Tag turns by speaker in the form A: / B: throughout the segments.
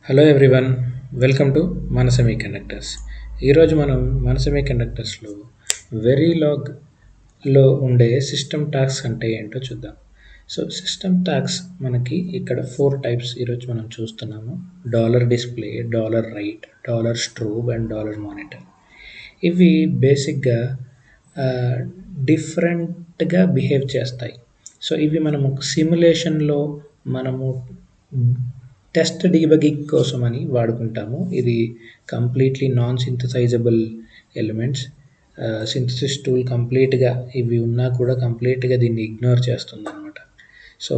A: Hello everyone, welcome to మన semi conductors. ఈరోజు మనం మన సెమీ కండక్టర్స్లో వెరీలాగ్లో ఉండే సిస్టమ్ టాస్క్ అంటే ఏంటో చూద్దాం. సో సిస్టమ్ టాస్క్ మనకి ఇక్కడ 4 టైప్స్ ఈరోజు మనం చూస్తున్నాము. Dollar display, dollar right, dollar strobe and dollar monitor. ఇవి బేసిక్గా డిఫరెంట్గా బిహేవ్ చేస్తాయి. సో ఇవి మనము సిమ్యులేషన్లో మనము టెస్ట్ డీబగింగ్ కోసం అని వాడుకుంటాము. ఇది completely non synthesizable elements. Synthesis tool కంప్లీట్గా ఇవి ఉన్నా కూడా కంప్లీట్గా దీన్ని ఇగ్నోర్ చేస్తుంది అనమాట. సో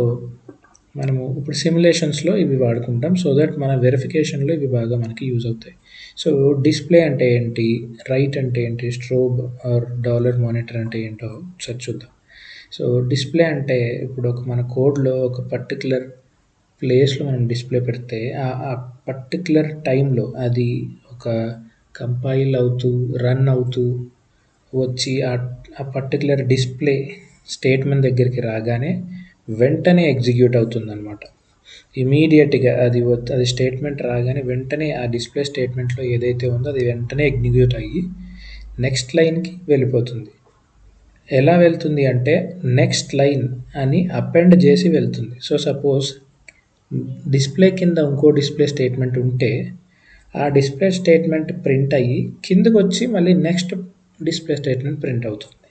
A: మనము ఇప్పుడు సిమ్యులేషన్స్లో ఇవి వాడుకుంటాం సో దట్ మన వెరిఫికేషన్లో ఇవి బాగా మనకి యూజ్ అవుతాయి. సో డిస్ప్లే అంటే ఏంటి, రైట్ అంటే ఏంటి, స్ట్రోబ్ ఆర్ డాలర్ మానిటర్ అంటే ఏంటో ఒకసారి చూద్దాం. సో డిస్ప్లే అంటే ఇప్పుడు మన కోడ్లో ఒక పర్టికులర్ ప్లేస్లో మనం డిస్ప్లే పెడితే ఆ పర్టికులర్ టైంలో అది ఒక కంపైల్ అవుతూ రన్ అవుతూ వచ్చి ఆ పర్టికులర్ డిస్ప్లే స్టేట్మెంట్ దగ్గరికి రాగానే వెంటనే ఎగ్జిక్యూట్ అవుతుందన్నమాట. ఇమీడియట్గా అది స్టేట్మెంట్ రాగానే వెంటనే ఆ డిస్ప్లే స్టేట్మెంట్లో ఏదైతే ఉందో అది వెంటనే ఎగ్జిక్యూట్ అయ్యి నెక్స్ట్ లైన్కి వెళ్ళిపోతుంది. ఎలా వెళ్తుంది అంటే నెక్స్ట్ లైన్ అని అపెండ్ చేసి వెళ్తుంది. సో సపోజ్ డిస్ప్లే కింద ఇంకో డిస్ప్లే స్టేట్మెంట్ ఉంటే ఆ డిస్ప్లే స్టేట్మెంట్ ప్రింట్ అయ్యి కిందకు వచ్చి మళ్ళీ నెక్స్ట్ డిస్ప్లే స్టేట్మెంట్ ప్రింట్ అవుతుంది.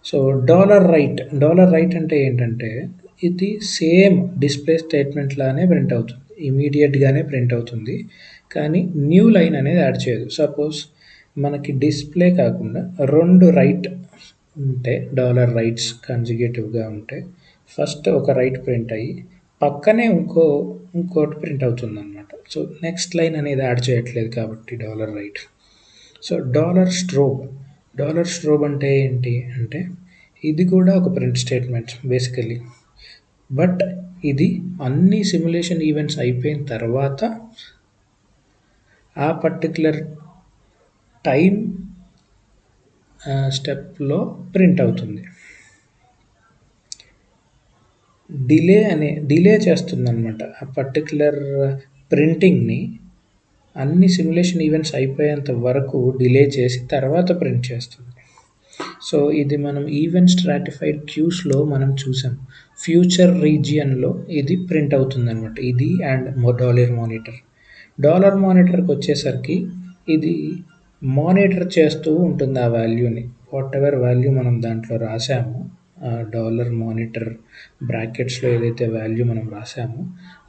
A: సో డాలర్ రైట్ అంటే ఏంటంటే ఇది సేమ్ డిస్ప్లే స్టేట్మెంట్ లానే ప్రింట్ అవుతుంది, ఇమీడియట్గానే ప్రింట్ అవుతుంది, కానీ న్యూ లైన్ అనేది యాడ్ చేయదు. సపోజ్ మనకి డిస్ప్లే కాకుండా 2 రైట్ ఉంటే, డాలర్ రైట్స్ కన్జుగేటివ్గా ఉంటే ఫస్ట్ ఒక రైట్ ప్రింట్ అయ్యి పక్కనే ఇంకోటి ప్రింట్ అవుతుందన్నమాట. సో నెక్స్ట్ లైన్ అనేది యాడ్ చేయట్లేదు కాబట్టి dollar right. So dollar strobe అంటే ఏంటి అంటే ఇది కూడా ఒక ప్రింట్ స్టేట్మెంట్ బేసికలీ, బట్ ఇది అన్ని సిమ్యులేషన్ ఈవెంట్స్ అయిపోయిన తర్వాత ఆ పర్టికులర్ టైం స్టెప్లో ప్రింట్ అవుతుంది. డిలే చేస్తుందన్నమాట. ఆ పర్టికులర్ ప్రింటింగ్ని అన్ని సిమ్యులేషన్ ఈవెంట్స్ అయిపోయేంత వరకు డిలే చేసి తర్వాత ప్రింట్ చేస్తుంది. సో ఇది మనం ఈవెంట్ స్ట్రాటిఫైడ్ క్యూస్లో మనం చూసాం. ఫ్యూచర్ రీజియన్లో ఇది ప్రింట్ అవుతుందన్నమాట. ఇది అండ్ డాలర్ మానిటర్కి వచ్చేసరికి ఇది మానిటర్ చేస్తూ ఉంటుంది ఆ వాల్యూని. వాట్ ఎవర్ వాల్యూ మనం దాంట్లో రాసామో డాలర్ మానిటర్ బ్రాకెట్స్లో ఏదైతే వాల్యూ మనం రాసామో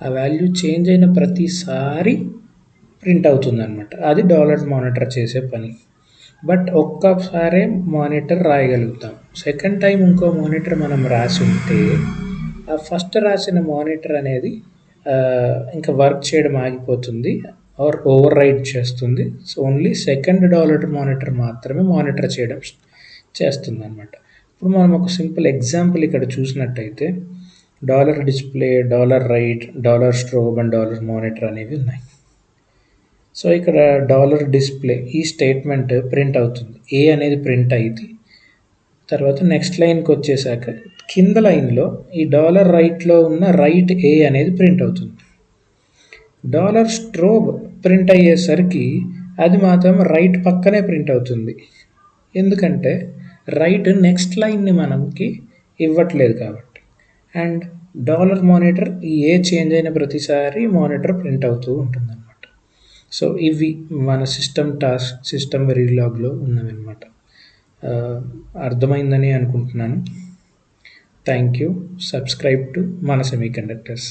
A: ఆ వాల్యూ చేంజ్ అయిన ప్రతిసారి ప్రింట్ అవుతుందన్నమాట. అది డాలర్ మానిటర్ చేసే పని. బట్ ఒక్కసారే మానిటర్ రాయగలుగుతాం. సెకండ్ టైం ఇంకో మానిటర్ మనం రాసి ఉంటే ఆ ఫస్ట్ రాసిన మానిటర్ అనేది ఇంకా వర్క్ చేయడం ఆగిపోతుంది ఆర్ ఓవర్ రైట్ చేస్తుంది. So only second dollar monitor మాత్రమే మానిటర్ చేస్తుంది అనమాట. ఇప్పుడు మనం ఒక సింపుల్ ఎగ్జాంపుల్ ఇక్కడ చూసినట్టయితే dollar display, dollar right, dollar strobe and dollar monitor అనేవి ఉన్నాయి. సో ఇక్కడ డాలర్ డిస్ప్లే ఈ స్టేట్మెంట్ ప్రింట్ అవుతుంది, ఏ అనేది ప్రింట్ అయ్యింది. తర్వాత నెక్స్ట్ లైన్కి వచ్చేసాక కింద లైన్లో ఈ డాలర్ రైట్లో ఉన్న రైట్ ఏ అనేది ప్రింట్ అవుతుంది. డాలర్ స్ట్రోబ్ ప్రింట్ అయ్యేసరికి అది మాత్రం రైట్ పక్కనే ప్రింట్ అవుతుంది, ఎందుకంటే రైట్ నెక్స్ట్ లైన్ని మనకి ఇవ్వట్లేదు కాబట్టి. అండ్ డాలర్ మానిటర్ ఈ ఏ చేంజ్ అయిన ప్రతిసారి మానిటర్ ప్రింట్ అవుతూ ఉంటుంది అనమాట. సో ఇవి మన సిస్టమ్ వెరీలాగ్లో ఉన్నవన్నమాట. అర్థమైందని అనుకుంటున్నాను. Thank you. సబ్స్క్రైబ్ టు మన సెమీ కండక్టర్స్.